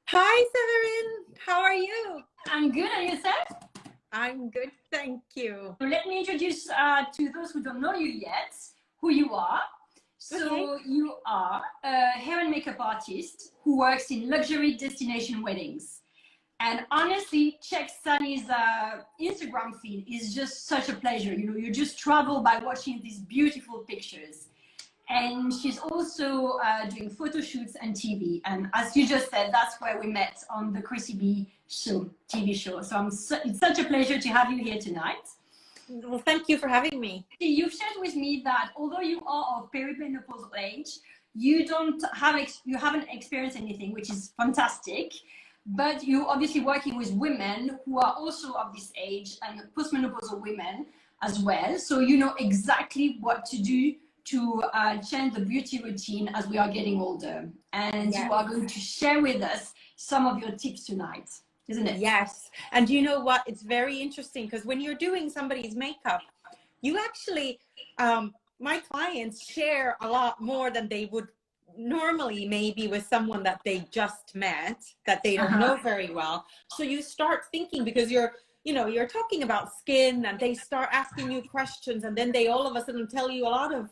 Hi, Severine. How are you? I'm good, and yourself? I'm good, thank you. Let me introduce to those who don't know you yet, who you are. Okay. So you are a hair and makeup artist who works in luxury destination weddings. And honestly, check Sanni's Instagram feed is just such a pleasure. You know, you just travel by watching these beautiful pictures. And she's also doing photo shoots and TV. And as you just said, that's where we met on the Chrissy B show, TV show. So it's such a pleasure to have you here tonight. Well, thank you for having me. You've shared with me that although you are of perimenopausal age, you haven't experienced anything, which is fantastic. But you're obviously working with women who are also of this age and postmenopausal women as well. So you know exactly what to do to change the beauty routine as we are getting older. And Yes. You are going to share with us some of your tips tonight, isn't it? Yes. And you know what? It's very interesting because when you're doing somebody's makeup, you actually, my clients share a lot more than they would normally maybe with someone that they just met, that they don't know very well. So you start thinking because you're talking about skin and they start asking you questions and then they all of a sudden tell you a lot of,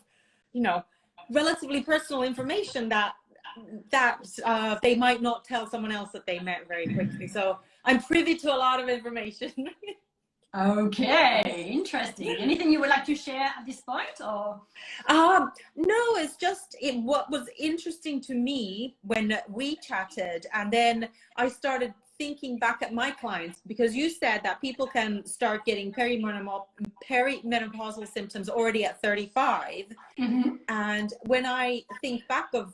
relatively personal information that they might not tell someone else that they met very quickly. So I'm privy to a lot of information. Okay, interesting. Anything you would like to share at this point, or? No, it's just what was interesting to me when we chatted, and then I started thinking back at my clients, because you said that people can start getting perimenopausal symptoms already at 35. Mm-hmm. And when I think back of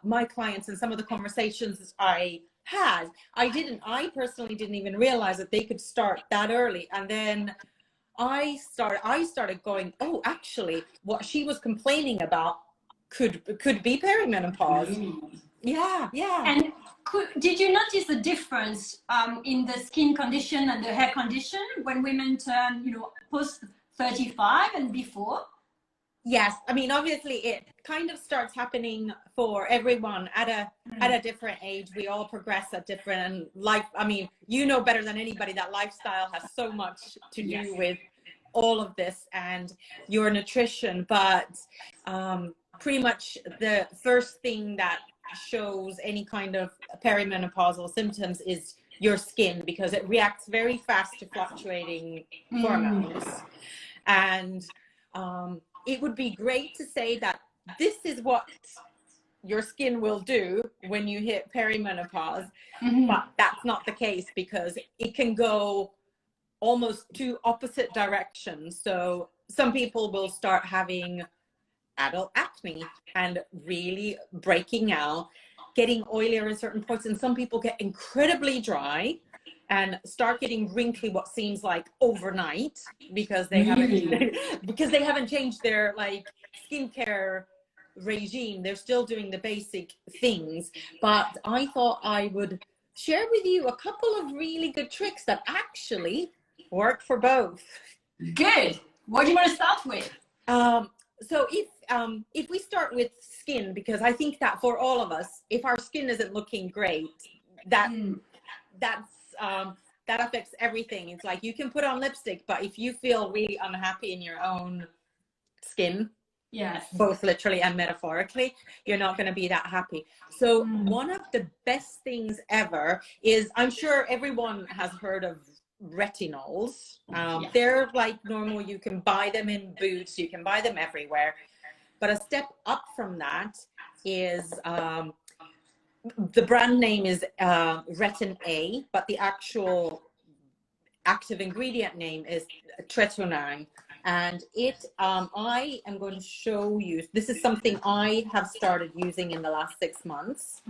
my clients and some of the conversations I had, I personally didn't even realize that they could start that early. And then I started going, oh, actually what she was complaining about could be perimenopause. Yeah. And did you notice the difference in the skin condition and the hair condition when women turn, post 35 and before? Yes, I mean, obviously it kind of starts happening for everyone at a different age. We all progress at different life. I mean, you know better than anybody that lifestyle has so much to do with all of this and your nutrition. But pretty much the first thing that shows any kind of perimenopausal symptoms is your skin, because it reacts very fast to fluctuating hormones. And it would be great to say that this is what your skin will do when you hit perimenopause, but that's not the case, because it can go almost two opposite directions. So some people will start having adult acne and really breaking out, getting oilier in certain points, and some people get incredibly dry and start getting wrinkly what seems like overnight, because they haven't changed their skincare regime. They're still doing the basic things. But I thought I would share with you a couple of really good tricks that actually work for both. Good. What do you want to start with? So if we start with skin, because I think that for all of us, if our skin isn't looking great, that affects everything. It's like you can put on lipstick, but if you feel really unhappy in your own skin, both literally and metaphorically, you're not going to be that happy. So one of the best things ever is, I'm sure everyone has heard of retinols. They're like normal. You can buy them in Boots, you can buy them everywhere. But a step up from that is the brand name is Retin-A, but the actual active ingredient name is tretinol. And I am going to show you, this is something I have started using in the last 6 months.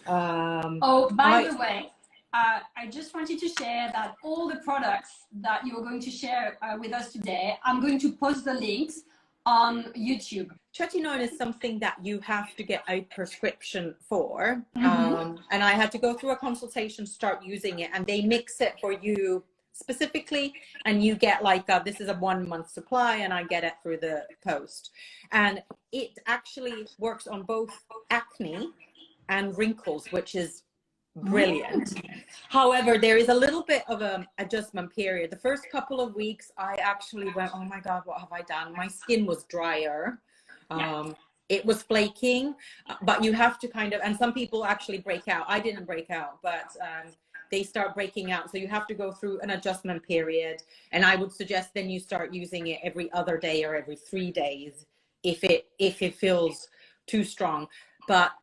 By the way, I just wanted to share that all the products that you're going to share with us today, I'm going to post the links on YouTube. Tretinol is something that you have to get a prescription for. And I had to go through a consultation to start using it, and they mix it for you specifically, and you get this is a 1 month supply, and I get it through the post. And it actually works on both acne and wrinkles, which is brilliant. However, there is a little bit of an adjustment period. The first couple of weeks, I actually went, oh my God, what have I done? My skin was drier. It was flaking, but you have to kind of, and some people actually break out. I didn't break out, but they start breaking out. So you have to go through an adjustment period. And I would suggest then you start using it every other day or every 3 days if it feels too strong. But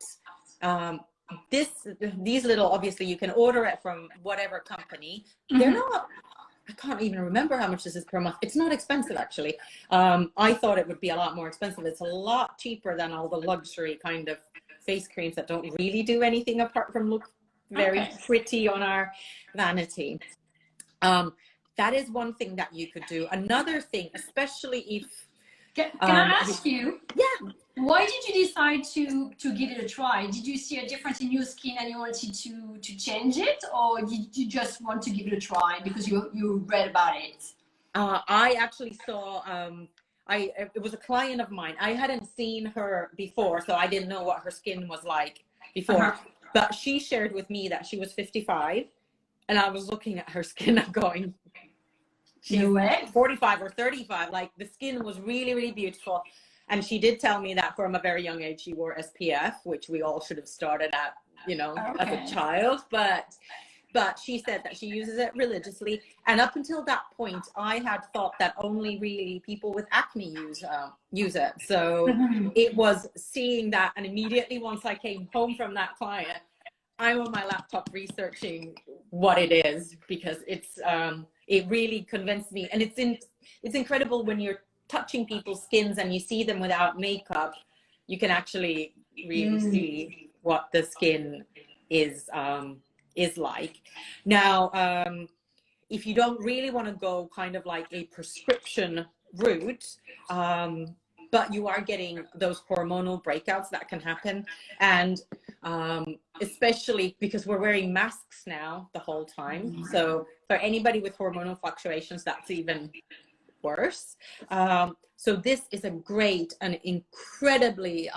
these little, obviously you can order it from whatever company. They're not, I can't even remember how much this is per month. It's not expensive, actually. I thought it would be a lot more expensive. It's a lot cheaper than all the luxury kind of face creams that don't really do anything apart from look very pretty on our vanity. That is one thing that you could do. Another thing, especially if... Can I ask you? Yeah. Why did you decide to give it a try? Did you see a difference in your skin and you wanted to change it, or did you just want to give it a try because you read about it? I actually saw, it was a client of mine. I hadn't seen her before, so I didn't know what her skin was like before. But she shared with me that she was 55, and I was looking at her skin and going, she's 45 or 35. Like, the skin was really, really beautiful. And she did tell me that from a very young age, she wore SPF, which we all should have started at, you know, as a child. But she said that she uses it religiously. And up until that point, I had thought that only really people with acne use it. So it was seeing that. And immediately once I came home from that client, I'm on my laptop researching what it is, because it's it really convinced me. And it's incredible when you're touching people's skins and you see them without makeup, you can actually really see what the skin is like. Now, if you don't really want to go kind of like a prescription route, but you are getting those hormonal breakouts that can happen, and especially because we're wearing masks now the whole time, so for anybody with hormonal fluctuations, that's even worse. So this is a great and incredibly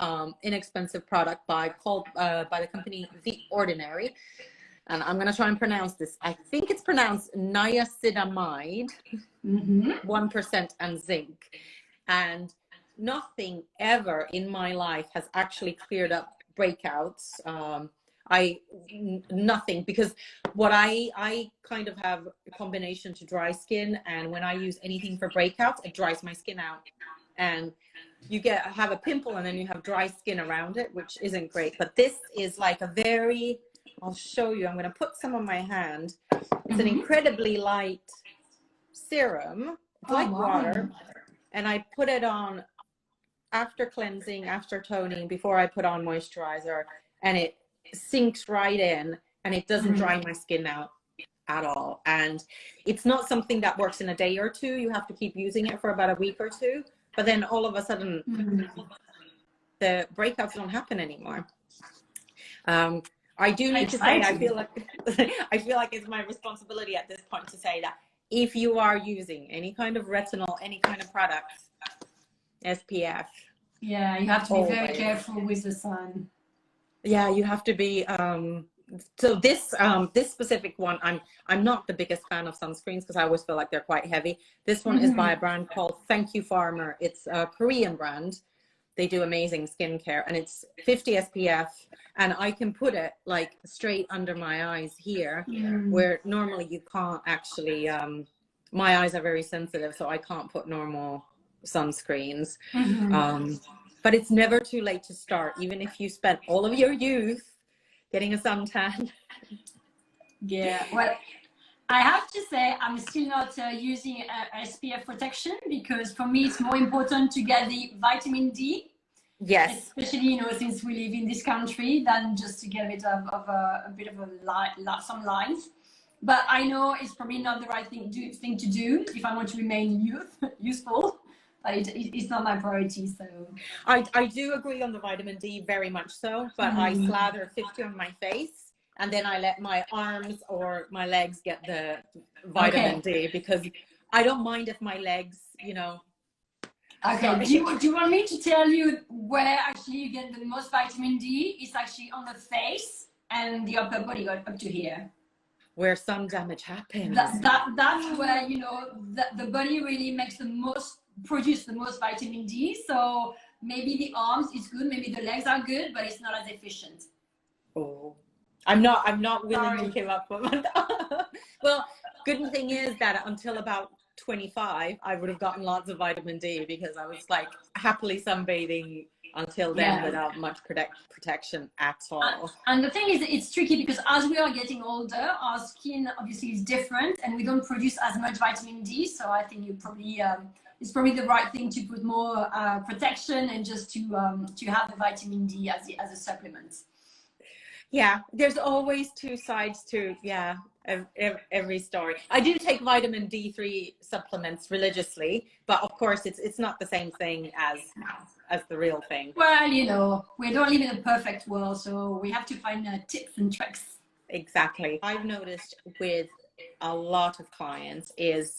inexpensive product by the company The Ordinary, and I'm gonna try and pronounce this. I think it's pronounced Niacinamide, 1% and zinc. And nothing ever in my life has actually cleared up breakouts. Nothing, because what I kind of have a combination to dry skin, and when I use anything for breakouts, it dries my skin out, and you have a pimple and then you have dry skin around it, which isn't great. But this is like a very, I'll show you, I'm going to put some on my hand. It's an incredibly light serum. It's like water, and I put it on after cleansing, after toning, before I put on moisturizer, and it sinks right in, and it doesn't dry my skin out at all. And it's not something that works in a day or two. You have to keep using it for about a week or two, but then all of a sudden the breakouts don't happen anymore. I do need to say, I feel like it's my responsibility at this point to say that if you are using any kind of retinol, any kind of products, SPF. Yeah, you have to be very careful with the sun. Yeah, you have to be. So this specific one, I'm not the biggest fan of sunscreens because I always feel like they're quite heavy. This one is by a brand called Thank You Farmer. It's a Korean brand. They do amazing skincare, and it's 50 SPF, and I can put it like straight under my eyes here, where normally you can't actually. My eyes are very sensitive, so I can't put normal sunscreens. But it's never too late to start, even if you spent all of your youth getting a suntan. Yeah, well, I have to say I'm still not using SPF protection, because for me it's more important to get the vitamin D. Yes. Especially, you know, since we live in this country, than just to get a bit of some lines. But I know it's probably not the right thing to do if I want to remain useful. But it's not my priority, so. I do agree on the vitamin D, very much so, but I slather 50 on my face, and then I let my arms or my legs get the vitamin D, because I don't mind if my legs, you know. Okay, do you want me to tell you where actually you get the most vitamin D? It's actually on the face. and the upper body got up to here. Where some damage happens. That's where, you know, the body really makes produce the most vitamin D. So maybe the arms is good, maybe the legs are good, but it's not as efficient. Oh, I'm not willing to give up on that. Well, good thing is that until about 25, I would have gotten lots of vitamin D because I was like happily sunbathing until then without much protection at all. And the thing is, it's tricky because as we are getting older, our skin obviously is different and we don't produce as much vitamin D. So I think you probably it's probably the right thing to put more protection and just to have the vitamin D as a supplement. Yeah, there's always two sides to every story. I do take vitamin D3 supplements religiously, but of course it's not the same thing as the real thing. Well, you know, we don't live in a perfect world, so we have to find tips and tricks. Exactly. I've noticed with a lot of clients is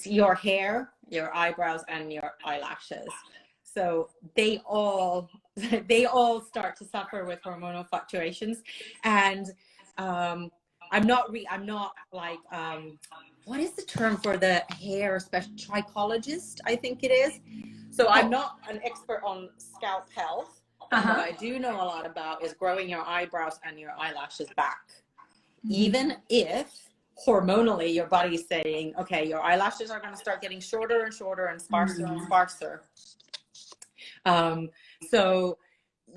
your hair, your eyebrows, and your eyelashes. So they all start to suffer with hormonal fluctuations, and I'm not like what is the term for the hair trichologist, I think it is. So I'm not an expert on scalp health. What I do know a lot about is growing your eyebrows and your eyelashes back. Even if hormonally your body's saying, okay, your eyelashes are going to start getting shorter and shorter and sparser and sparser. So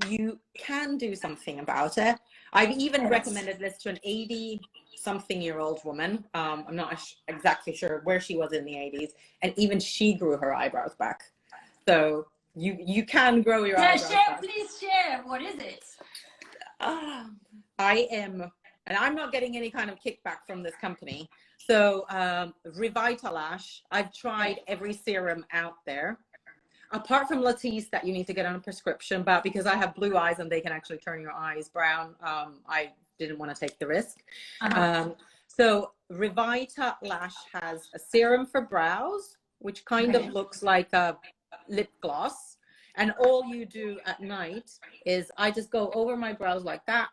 you can do something about it. I've even recommended this to an 80-something-year-old woman. I'm not exactly sure where she was in the 80s, and even she grew her eyebrows back. So you can grow your eyebrows back. Please share. What is it? And I'm not getting any kind of kickback from this company. So Revitalash, I've tried every serum out there. Apart from Latisse that you need to get on a prescription, but because I have blue eyes and they can actually turn your eyes brown, I didn't want to take the risk. So Revitalash has a serum for brows, which kind of looks like a lip gloss. And all you do at night is I just go over my brows like that,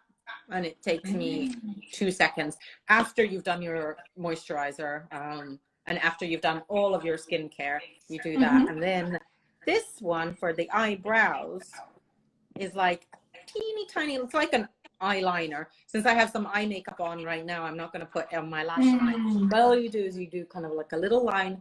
and it takes me 2 seconds after you've done your moisturizer, and after you've done all of your skincare, you do that. And then this one for the eyebrows is like teeny tiny, it's like an eyeliner. Since I have some eye makeup on right now, I'm not going to put on my lash line. But all you do is you do kind of like a little line.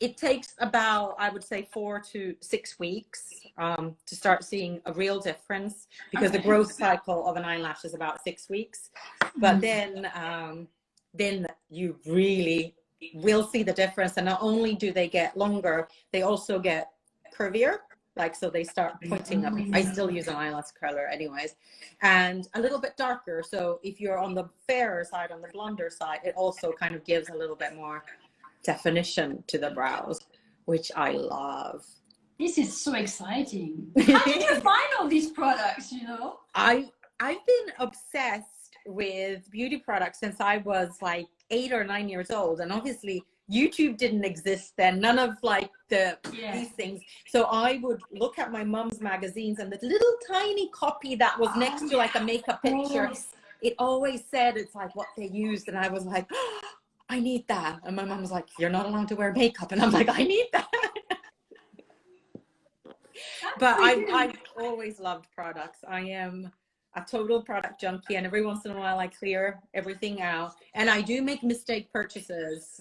It takes about, I would say, 4 to 6 weeks to start seeing a real difference, because the growth cycle of an eyelash is about 6 weeks. But then you really will see the difference. And not only do they get longer, they also get curvier. Like, so they start pointing up. I still use an eyelash curler anyways, and a little bit darker. So if you're on the fairer side, on the blonder side, it also kind of gives a little bit more definition to the brows, which I love. This is so exciting. How did you find all these products, you know? I've been obsessed with beauty products since I was like 8 or 9 years old. And obviously YouTube didn't exist then, none of like these things. So I would look at my mom's magazines, and the little tiny copy that was next to like a makeup picture, it always said it's like what they used. And I was like, oh, I need that. And my mom was like, you're not allowed to wear makeup. And I'm like, I need that. But I've always loved products. I am a total product junkie, and every once in a while I clear everything out. And I do make mistake purchases.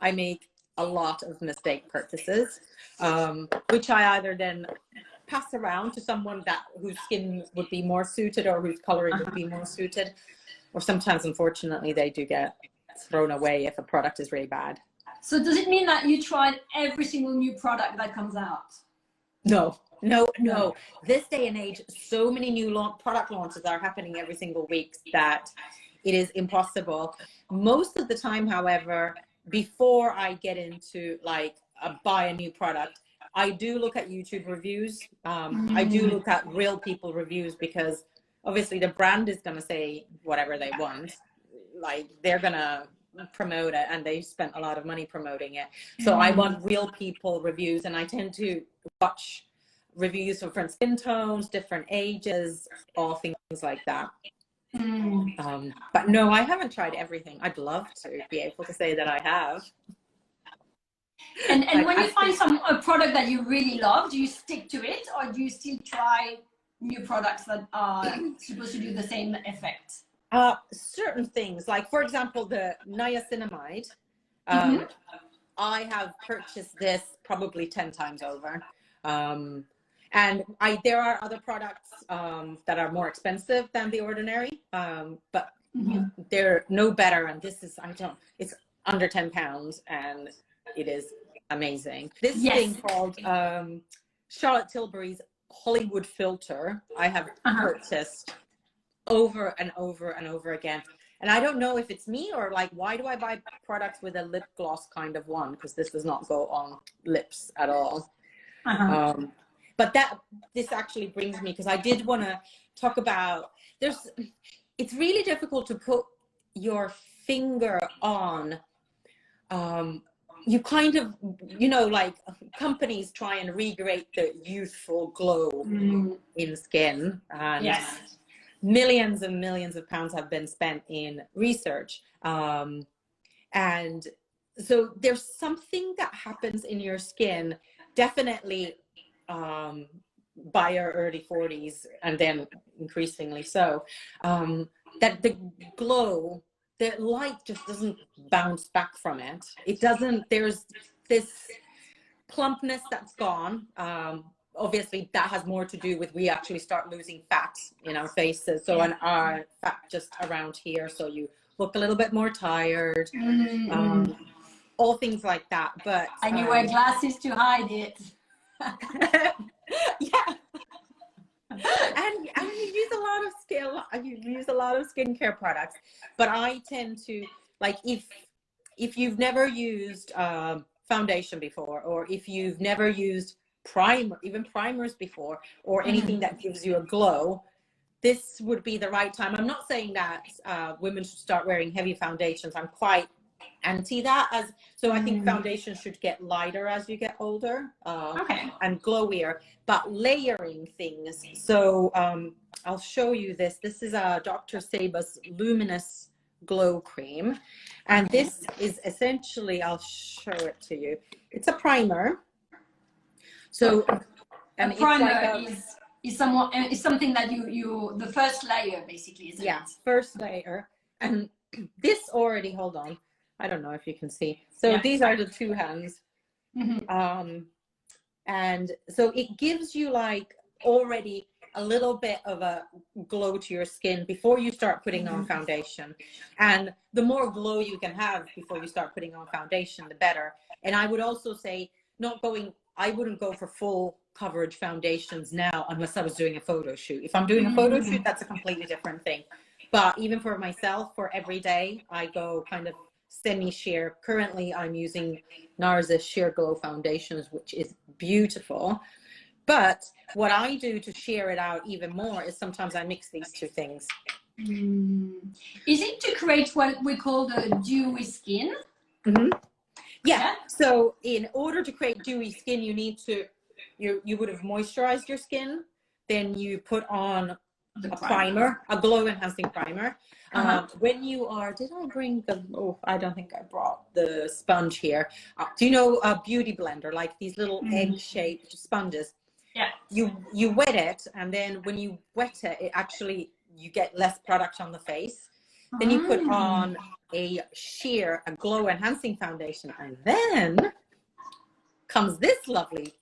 I make a lot of mistake purchases, which I either then pass around to someone whose skin would be more suited, or whose coloring would be more suited. Or sometimes, unfortunately, they do get thrown away if a product is really bad. So does it mean that you tried every single new product that comes out? No. This day and age, so many new product launches are happening every single week that it is impossible. Most of the time, however, before I get into like buy a new product, I do look at YouTube reviews. I do look at real people reviews, because obviously the brand is going to say whatever they want. Like, they're going to promote it, and they spent a lot of money promoting it. So I want real people reviews, and I tend to watch reviews for different skin tones, different ages, all things like that. But no, I haven't tried everything. I'd love to be able to say that I have. And when you find a product that you really love, do you stick to it, or do you still try new products that are supposed to do the same effect? Certain things, like for example, the niacinamide. I have purchased this probably 10 times over. And there are other products that are more expensive than the ordinary, but they're no better. And this is, it's under £10 and it is amazing. This thing called Charlotte Tilbury's Hollywood Filter, I have purchased over and over and over again. And I don't know if it's me or like, why do I buy products with a lip gloss kind of one? Because this does not go on lips at all. But this actually brings me, because I did want to talk about, it's really difficult to put your finger on. You kind of, like companies try and recreate the youthful glow in skin. And millions and millions of pounds have been spent in research. And so there's something that happens in your skin, definitely by your early 40s and then increasingly so, that the glow, the light just doesn't bounce back from it. It doesn't, there's this plumpness that's gone. Obviously that has more to do with, we actually start losing fat in our faces. So and our fat just around here. So you look a little bit more tired, all things like that. But and you wear glasses to hide it. And you use a lot of skincare products, but I tend to, like, if you've never used foundation before, or if you've never used primers before, or anything that gives you a glow, this would be the right time. I'm not saying that women should start wearing heavy foundations. I'm quite anti that. So I think foundation should get lighter as you get older, and glowier, but layering things. So I'll show you this. This is Dr. Sebagh's Luminous Glow Cream. And this is essentially, I'll show it to you. It's a primer. So a primer is something that you the first layer basically, isn't it? First layer. And this already, hold on, I don't know if you can see. So these are the two hands. And so it gives you like already a little bit of a glow to your skin before you start putting on foundation. And the more glow you can have before you start putting on foundation, the better. And I would also say I wouldn't go for full coverage foundations now unless I was doing a photo shoot. If I'm doing a photo shoot, that's a completely different thing. But even for myself, for every day, I go kind of semi-sheer. Currently, I'm using NARS's Sheer Glow foundations, which is beautiful. But what I do to sheer it out even more is sometimes I mix these two things. Is it to create what we call the dewy skin? Yeah. So in order to create dewy skin, you need to, you would have moisturized your skin. Then you put on a primer, a glow enhancing primer. When you are, did I bring I don't think I brought the sponge here. Do you know a beauty blender, like these little egg-shaped sponges? Yeah. You wet it, and then when you wet it, you get less product on the face. Then you put on a glow enhancing foundation, and then comes this lovely.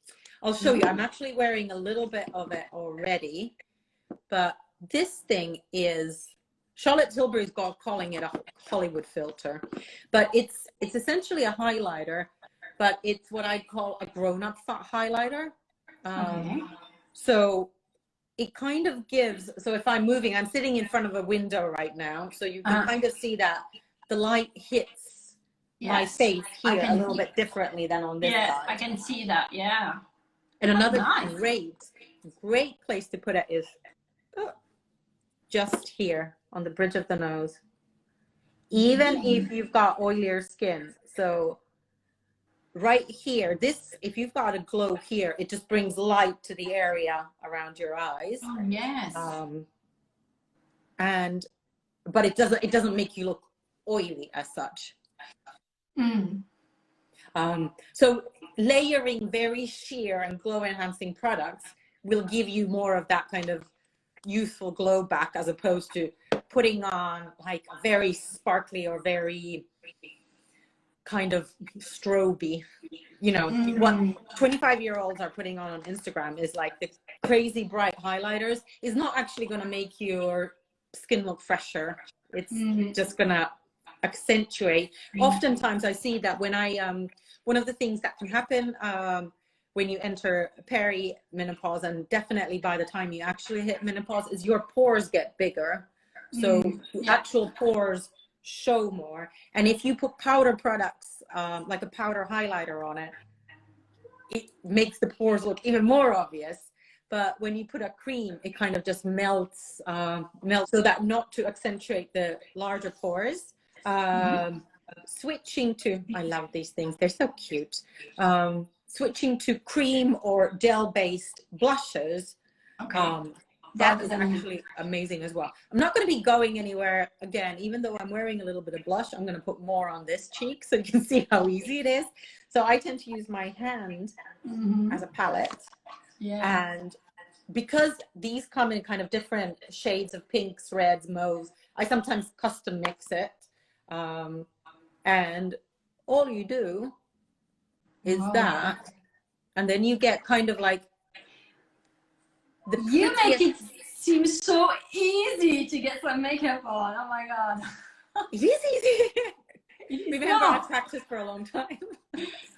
I'll show you. I'm actually wearing a little bit of it already, but this thing is Charlotte Tilbury's calling it a Hollywood filter, but it's essentially a highlighter, but it's what I'd call a grown-up highlighter. So it kind of gives, so if I'm moving, I'm sitting in front of a window right now, so you can kind of see that the light hits my face here a little bit differently than on this side. I can see that, And another great place to put it is just here on the bridge of the nose, even if you've got oilier skin. So right here, this, if you've got a glow here, it just brings light to the area around your eyes. Oh, yes. But it doesn't make you look oily as such. So layering very sheer and glow enhancing products will give you more of that kind of youthful glow back, as opposed to putting on like very sparkly or very kind of stroby, you know, what 25-year-olds are putting on Instagram is like the crazy bright highlighters is not actually going to make your skin look fresher. It's just going to accentuate. Oftentimes I see that when one of the things that can happen when you enter perimenopause, and definitely by the time you actually hit menopause, is your pores get bigger. So the actual pores show more. And if you put powder products, like a powder highlighter on it, it makes the pores look even more obvious. But when you put a cream, it kind of just melts so that not to accentuate the larger pores. Switching to, I love these things, they're so cute. Switching to cream or gel-based blushes, that is actually amazing as well. I'm not going to be going anywhere again, even though I'm wearing a little bit of blush. I'm going to put more on this cheek so you can see how easy it is. So I tend to use my hand as a palette. And because these come in kind of different shades of pinks, reds, mauves, I sometimes custom mix it. And all you do is that, and then you get kind of like you make it seem so easy to get some makeup on. Oh my god. It is easy. Remember, I practiced for a long time.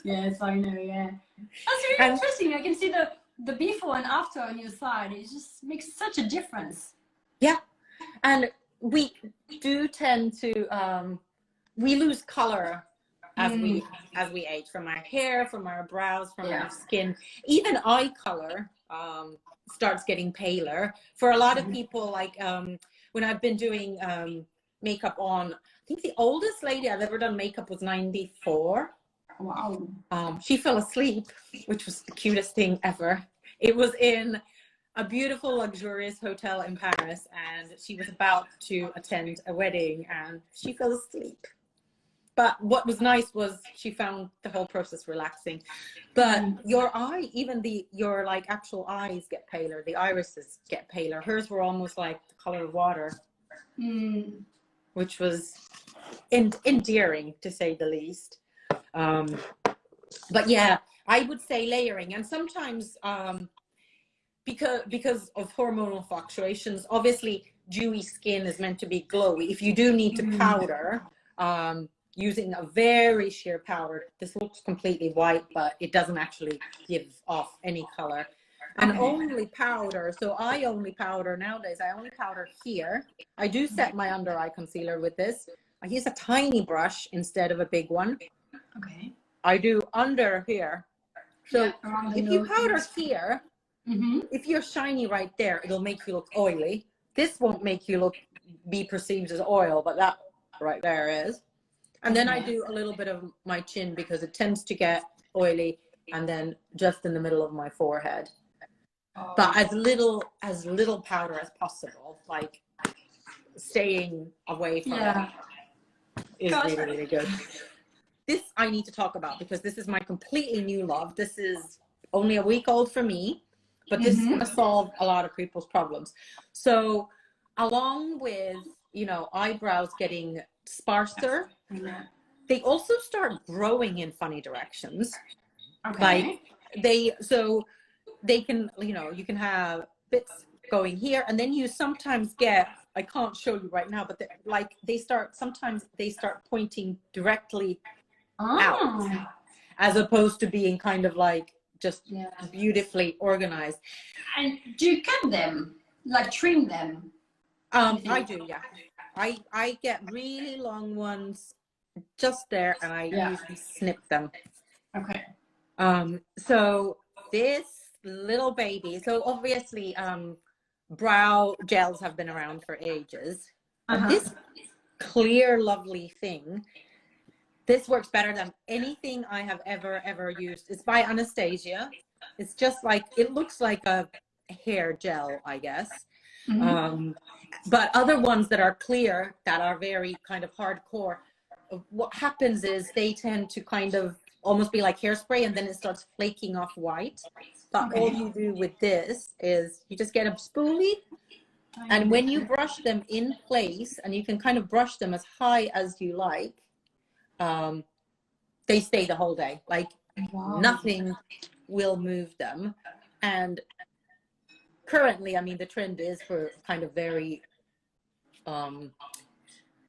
Yes, I know. Yeah, that's really interesting. I can see the before and after on your side. It just makes such a difference. Yeah, and we do tend to we lose color as we age, from our hair, from our brows, from our skin. Even eye color starts getting paler. For a lot of people, like when I've been doing makeup on, I think the oldest lady I've ever done makeup was 94. Wow. She fell asleep, which was the cutest thing ever. It was in a beautiful, luxurious hotel in Paris, and she was about to attend a wedding, and she fell asleep. But what was nice was she found the whole process relaxing. But your eye, even your like actual eyes get paler. The irises get paler. Hers were almost like the color of water, which was endearing, to say the least. But yeah, I would say layering. And sometimes because of hormonal fluctuations, obviously dewy skin is meant to be glowy. If you do need to powder, using a very sheer powder, this looks completely white, but it doesn't actually give off any color. And only powder, so I only powder nowadays, I only powder here. I do set my under eye concealer with this. I use a tiny brush instead of a big one. I do under here. So if you powder here, if you're shiny right there, it'll make you look oily. This won't make you be perceived as oil, but that right there is. And then I do a little bit of my chin because it tends to get oily, and then just in the middle of my forehead. But as little powder as possible, like staying away from it is really, really good. This I need to talk about because this is my completely new love. This is only a week old for me, but this is going to solve a lot of people's problems. So along with, you know, eyebrows getting sparser, they also start growing in funny directions. Like they can, you know, you can have bits going here, and then you sometimes get, I can't show you right now, but sometimes they start pointing directly out, as opposed to being kind of like just beautifully organized. And do you cut them, like trim them? I do, yeah. I get really long ones just there, and I usually snip them. So this little baby, so obviously brow gels have been around for ages. This clear, lovely thing This works better than anything I have ever used. It's by Anastasia. It's just like, it looks like a hair gel, I guess. But other ones that are clear, that are very kind of hardcore, what happens is they tend to kind of almost be like hairspray, and then it starts flaking off white. But all you do with this is you just get a spoolie, and when you brush them in place, and you can kind of brush them as high as you like, they stay the whole day. Like nothing will move them. And currently, I mean, the trend is for kind of very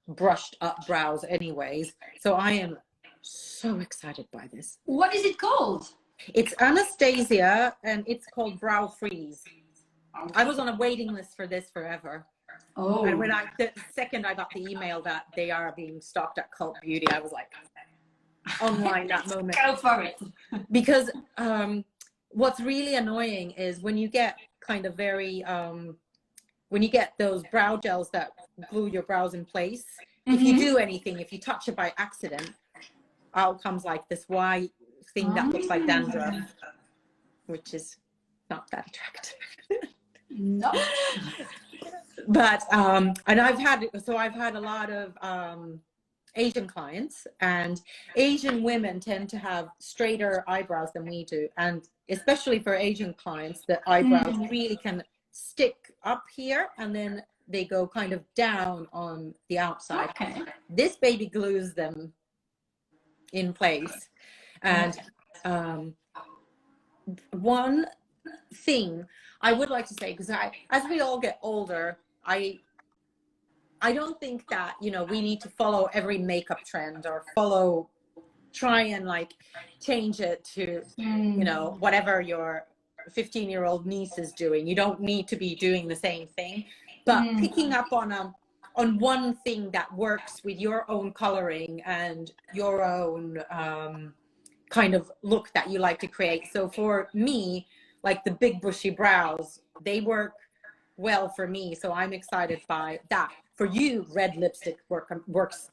brushed up brows anyways. So I am so excited by this. What is it called? It's Anastasia, and it's called Brow Freeze. I was on a waiting list for this forever. Oh. And when the second I got the email that they are being stocked at Cult Beauty, I was like, online that moment. Go for it. Because what's really annoying is when you get kind of very, when you get those brow gels that glue your brows in place, if you do anything, if you touch it by accident, out comes like this white thing that looks like dandruff, which is not that attractive. No. But and I've had a lot of Asian clients, and Asian women tend to have straighter eyebrows than we do, and especially for Asian clients, the eyebrows really can stick up here, and then they go kind of down on the outside. Okay. This baby glues them in place. And one thing I would like to say, because as we all get older, I don't think that, you know, we need to follow every makeup trend or try and like change it to, you know, whatever your 15-year-old niece is doing. You don't need to be doing the same thing, but picking up on one thing that works with your own coloring and your own kind of look that you like to create. So for me, like the big bushy brows, they work well for me. So I'm excited by that. For you, red lipstick works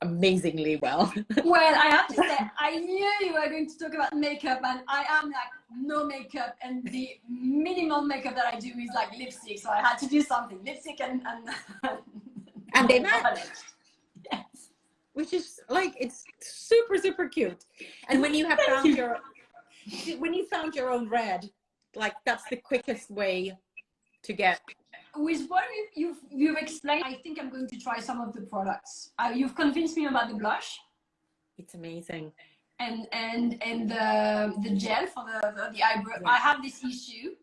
amazingly well. Well, I have to say, I knew you were going to talk about makeup, and I am like no makeup, and the minimal makeup that I do is like lipstick. So I had to do something, lipstick and they match. Yes. Which is like, it's super cute. And when you have found found your own red, like that's the quickest way to get. With what you've explained, I think I'm going to try some of the products. You've convinced me about the blush. It's amazing. And the gel for the eyebrow. Yeah. I have this issue.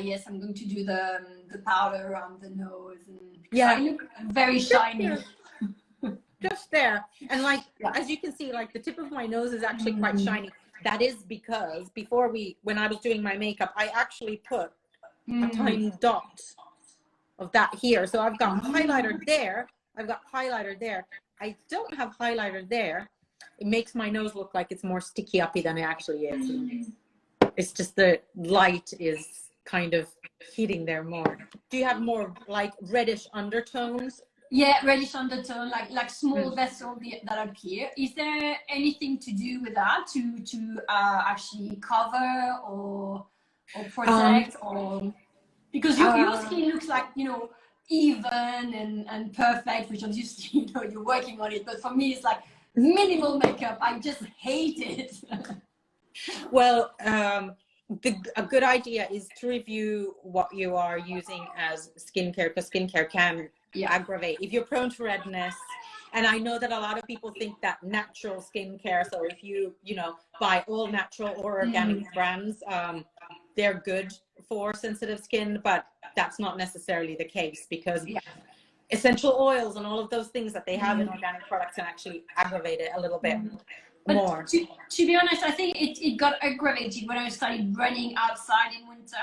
Yes, I'm going to do the powder around the nose, and I look very shiny. Just there. And like, as you can see, like the tip of my nose is actually quite shiny. That is because when I was doing my makeup, I actually put a tiny dot of that here. So I've got highlighter there. I've got highlighter there. I don't have highlighter there. It makes my nose look like it's more sticky uppy than it actually is. It's just the light is kind of hitting there more. Do you have more like reddish undertones? Yeah, reddish undertone, like small vessels that appear. Is there anything to do with that to actually cover or protect, or because your skin looks like, you know, even and perfect, which obviously, you know, you're working on it. But for me, it's like minimal makeup. I just hate it. Well, a good idea is to review what you are using as skincare, because skincare can aggravate if you're prone to redness. And I know that a lot of people think that natural skincare, so if you buy all natural or organic brands, they're good for sensitive skin, but that's not necessarily the case, because essential oils and all of those things that they have in organic products can actually aggravate it a little bit more. To be honest, I think it got aggravated when I started running outside in winter.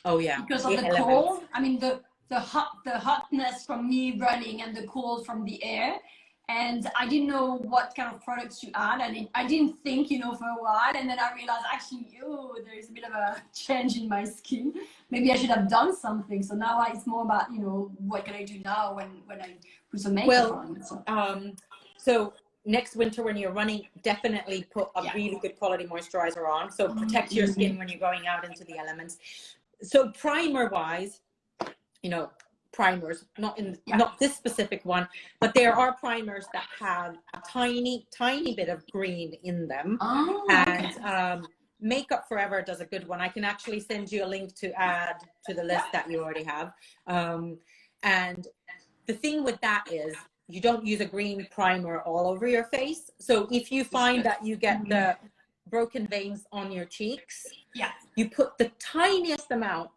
Oh yeah, because of the cold. I mean, the hotness from me running and the cold from the air. and I didn't know what kind of products to add, and I didn't think, you know, for a while, and then I realized actually, oh, there is a bit of a change in my skin. Maybe I should have done something. So now it's more about, you know, what can I do now when I put some makeup on. So next winter when you're running, definitely put a really good quality moisturizer on. So protect your skin when you're going out into the elements. So primer wise, you know, primers, not this specific one, but there are primers that have a tiny bit of green in them. And Makeup Forever does a good one. I can actually send you a link to add to the list that you already have. And the thing with that is you don't use a green primer all over your face. So if you find that you get the broken veins on your cheeks, you put the tiniest amount,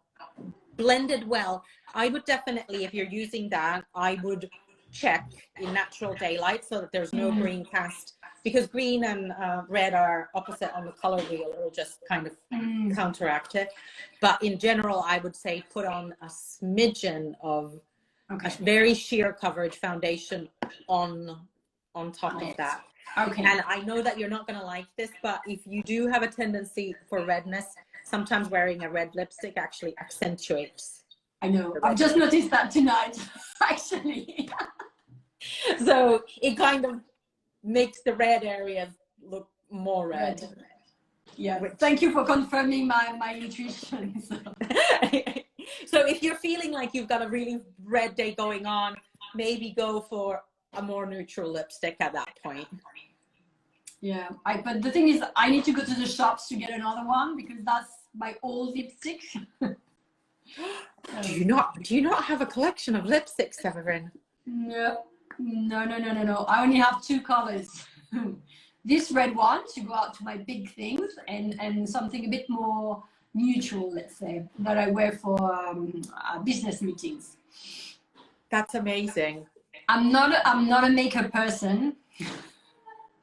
blended well. I would definitely, if you're using that, I would check in natural daylight so that there's no green cast, because green and red are opposite on the color wheel. It'll just kind of counteract it. But in general, I would say put on a smidgen of a very sheer coverage foundation on top of that. And I know that you're not going to like this, but if you do have a tendency for redness, sometimes wearing a red lipstick actually accentuates. I know. I've just noticed that tonight, actually. So it kind of makes the red areas look more red. Yeah. Thank you for confirming my intuition. So if you're feeling like you've got a really red day going on, maybe go for a more neutral lipstick at that point. Yeah, but the thing is, I need to go to the shops to get another one because that's my old lipstick. Do you not have a collection of lipsticks, Severine? No. I only have 2 colors. This red one to go out to my big things, and something a bit more neutral, let's say, that I wear for business meetings. That's amazing. I'm not a makeup person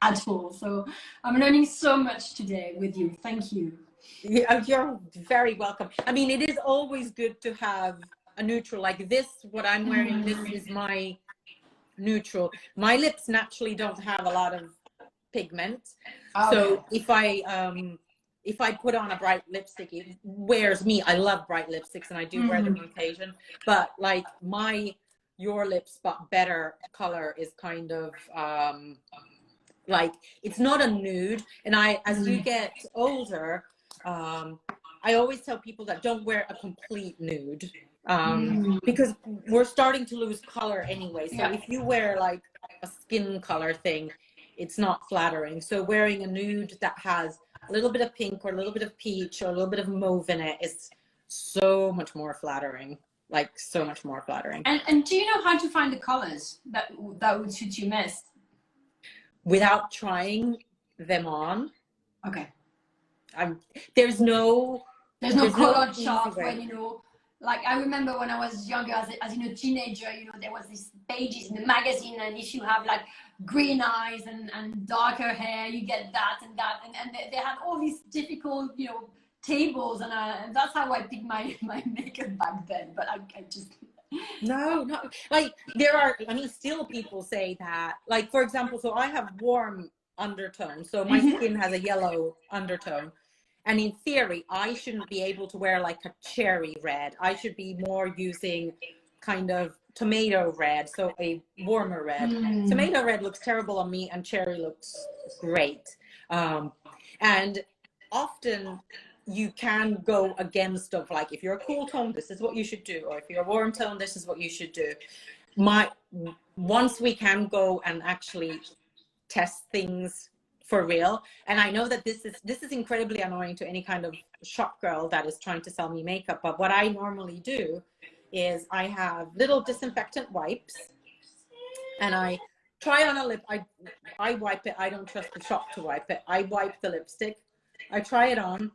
at all, so I'm learning so much today with you. Thank you. Yeah, you're very welcome. I mean, it is always good to have a neutral like this. What I'm wearing, this is my neutral. My lips naturally don't have a lot of pigment, so if I put on a bright lipstick, it wears me. I love bright lipsticks, and I do wear them on occasion. But like your lips but better color is kind of like, it's not a nude. And as you get older, I always tell people that don't wear a complete nude, because we're starting to lose color anyway. So if you wear like a skin color thing, it's not flattering. So wearing a nude that has a little bit of pink or a little bit of peach or a little bit of mauve in it is so much more flattering. Like so much more flattering. And do you know how to find the colors that would suit you best? Without trying them on. Okay. There's no color chart when, you know, like I remember when I was younger, as you know, teenager, you know, there was these pages in the magazine, and if you have like green eyes and darker hair, you get that and that, and they had all these difficult, you know, tables, and that's how I picked my makeup back then. But I just no, like there are. I mean, still people say that. Like for example, so I have warm undertones, so my skin has a yellow undertone. And in theory, I shouldn't be able to wear like a cherry red. I should be more using kind of tomato red, so a warmer red. Tomato red looks terrible on me, and cherry looks great. And often you can go against of like, if you're a cool tone, this is what you should do, or if you're a warm tone, this is what you should do. Once we can go and actually test things for real. And I know that this is incredibly annoying to any kind of shop girl that is trying to sell me makeup. But what I normally do is I have little disinfectant wipes, and I try on a lip. I wipe it. I don't trust the shop to wipe it. I wipe the lipstick. I try it on,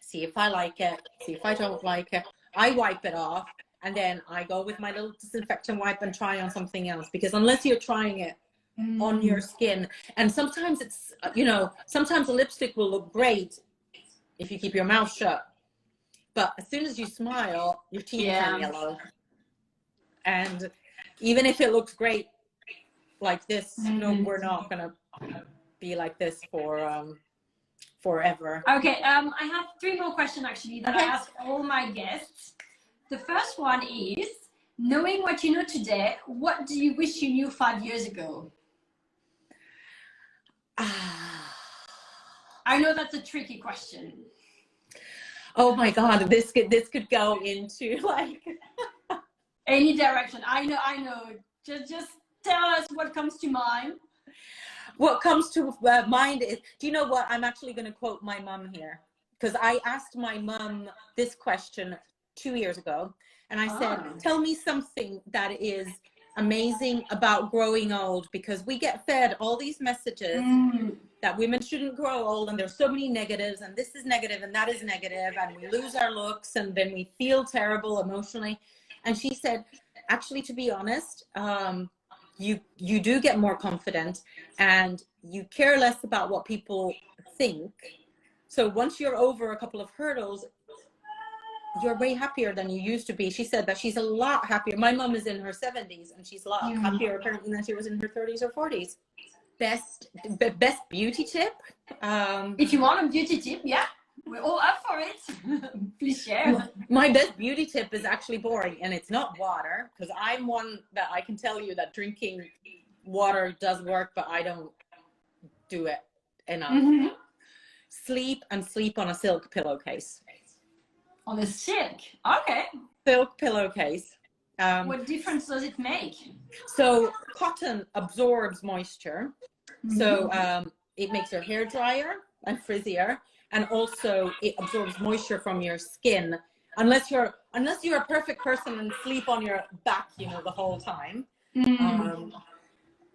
see if I like it, see if I don't like it. I wipe it off, and then I go with my little disinfectant wipe and try on something else. Because unless you're trying it on your skin, and sometimes it's, you know, sometimes a lipstick will look great if you keep your mouth shut, but as soon as you smile, your teeth turn yellow. And even if it looks great like this. No, we're not gonna be like this for forever. Okay, I have 3 more questions actually that I ask all my guests. The first one is, knowing what you know today, what do you wish you knew 5 years ago? I know that's a tricky question. Oh my God, this could go into like any direction. I know. Just tell us what comes to mind. What comes to mind is, do you know what? I'm actually going to quote my mom here, because I asked my mom this question 2 years ago, and I said, tell me something that is amazing about growing old, because we get fed all these messages that women shouldn't grow old, and there's so many negatives, and this is negative and that is negative, and we lose our looks, and then we feel terrible emotionally. And she said, actually, to be honest, you do get more confident, and you care less about what people think. So once you're over a couple of hurdles, you're way happier than you used to be. She said that she's a lot happier. My mom is in her 70s, and she's a lot happier apparently than she was in her 30s or 40s. Best beauty tip? If you want a beauty tip, yeah, we're all up for it. Please share. My best beauty tip is actually boring, and it's not water, because I'm one that I can tell you that drinking water does work, but I don't do it enough. Sleep on a silk pillowcase. On a silk? Okay. Silk pillowcase. What difference does it make? So cotton absorbs moisture. So it makes your hair drier and frizzier, and also it absorbs moisture from your skin. Unless you're a perfect person and sleep on your back, you know, the whole time,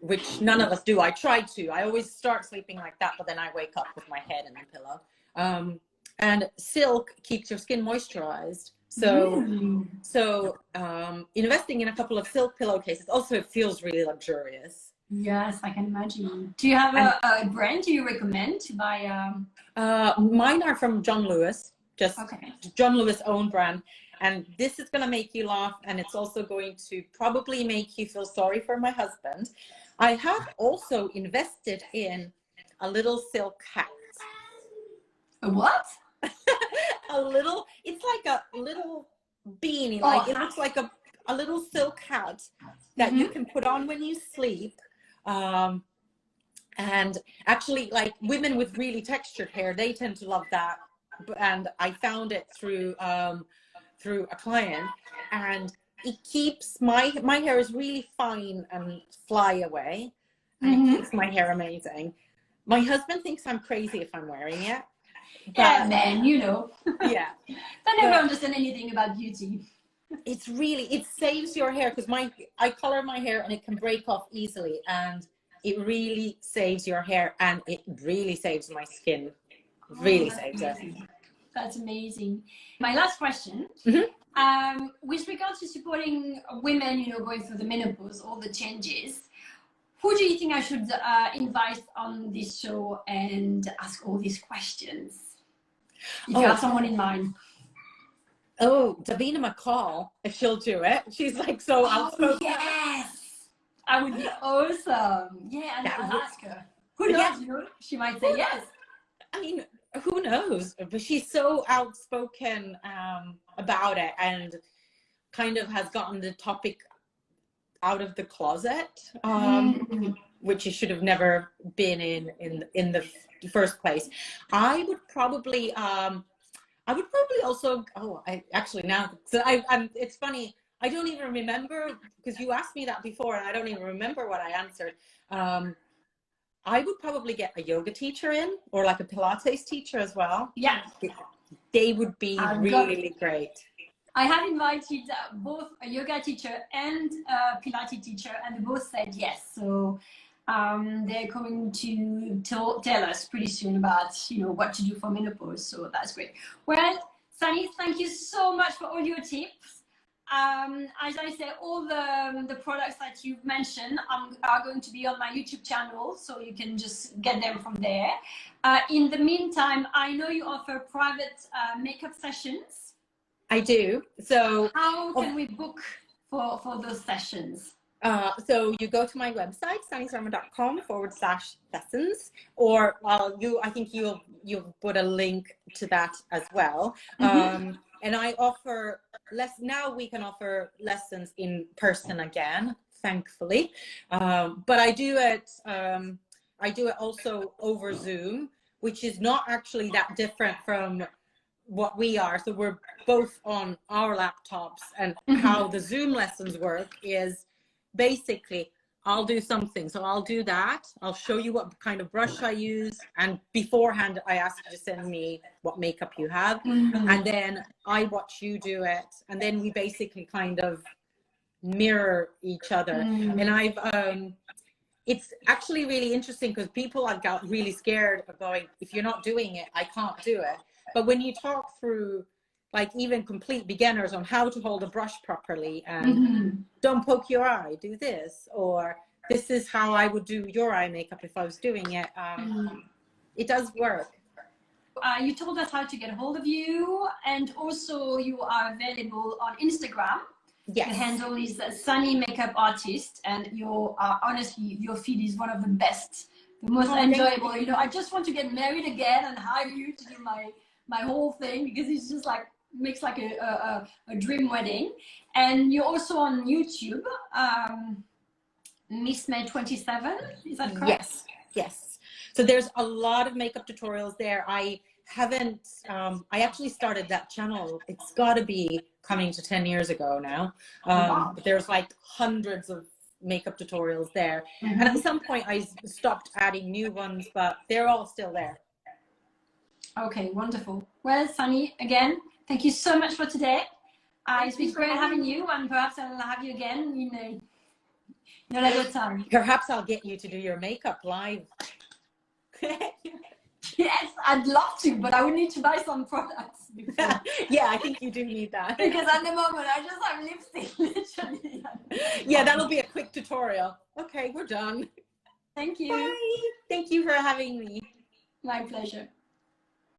which none of us do. I try to. I always start sleeping like that, but then I wake up with my head in the pillow. And silk keeps your skin moisturized. So investing in a couple of silk pillowcases also feels really luxurious. Yes, I can imagine. Do you have a brand you recommend to buy? Mine are from John Lewis, just okay. John Lewis own brand. And this is going to make you laugh, and it's also going to probably make you feel sorry for my husband. I have also invested in a little silk hat. A what? It's like a little beanie, like it looks like a little silk hat that you can put on when you sleep. And actually, like, women with really textured hair, they tend to love that. And I found it through a client, and it keeps my hair is really fine and fly away, and it keeps my hair amazing. My husband thinks I'm crazy if I'm wearing it. But, yeah, man, you know. Yeah. I never understand anything about beauty. It saves your hair, because I color my hair and it can break off easily, and it really saves your hair, and it really saves my skin. Really saves it. That's amazing. My last question, with regards to supporting women, you know, going through the menopause, all the changes, who do you think I should invite on this show and ask all these questions? If you have someone in mind. Oh, Davina McCall, if she'll do it. She's like so outspoken. Yes! That would be awesome. Yeah, and I'll ask her. Who knows, you know? She might say yes. I mean, who knows? But she's so outspoken about it, and kind of has gotten the topic out of the closet, which it should have never been in the first place. I would probably also. It's funny. I don't even remember, because you asked me that before, and I don't even remember what I answered. I would probably get a yoga teacher in, or like a Pilates teacher as well. Yeah. They would be really great. I have invited both a yoga teacher and a Pilates teacher, and they both said yes. So they're going to tell us pretty soon about, you know, what to do for menopause. So that's great. Well, Sanni, thank you so much for all your tips. As I say, all the products that you've mentioned are going to be on my YouTube channel, so you can just get them from there. In the meantime, I know you offer private makeup sessions. I do. So how can we book for those sessions? So you go to my website, sannisorma.com/lessons, or I think you'll put a link to that as well. Mm-hmm. And I offer now we can offer lessons in person again, thankfully. But I do it also over Zoom, which is not actually that different from what we are. So we're both on our laptops, and how the Zoom lessons work is basically I'll do something. So I'll do that. I'll show you what kind of brush I use. And beforehand, I ask you to send me what makeup you have. And then I watch you do it. And then we basically kind of mirror each other. And it's actually really interesting because people have got really scared of going, if you're not doing it, I can't do it. But when you talk through, like even complete beginners on how to hold a brush properly and don't poke your eye, do this, or this is how I would do your eye makeup if I was doing it. It does work. You told us how to get a hold of you, and also you are available on Instagram. Yes. The handle is Sanni Makeup Artist, and honestly, your feed is one of the best, the most enjoyable. You know, I just want to get married again and hire you to do my whole thing, because it's just like makes like a dream wedding. And you're also on YouTube, Miss May 27. Is that correct? Yes. Yes. So there's a lot of makeup tutorials there. I actually started that channel. It's got to be coming to 10 years ago now. Wow. But there's like hundreds of makeup tutorials there. And at some point I stopped adding new ones, but they're all still there. Okay, wonderful. Well, Sanni, again, thank you so much for today. It's been great having you, and perhaps I'll have you again in another time. Perhaps I'll get you to do your makeup live. Yes, I'd love to, but I would need to buy some products before. Yeah, I think you do need that. Because at the moment, I just have lipstick, literally. Yeah, that'll be a quick tutorial. Okay, we're done. Thank you. Bye. Thank you for having me. My pleasure.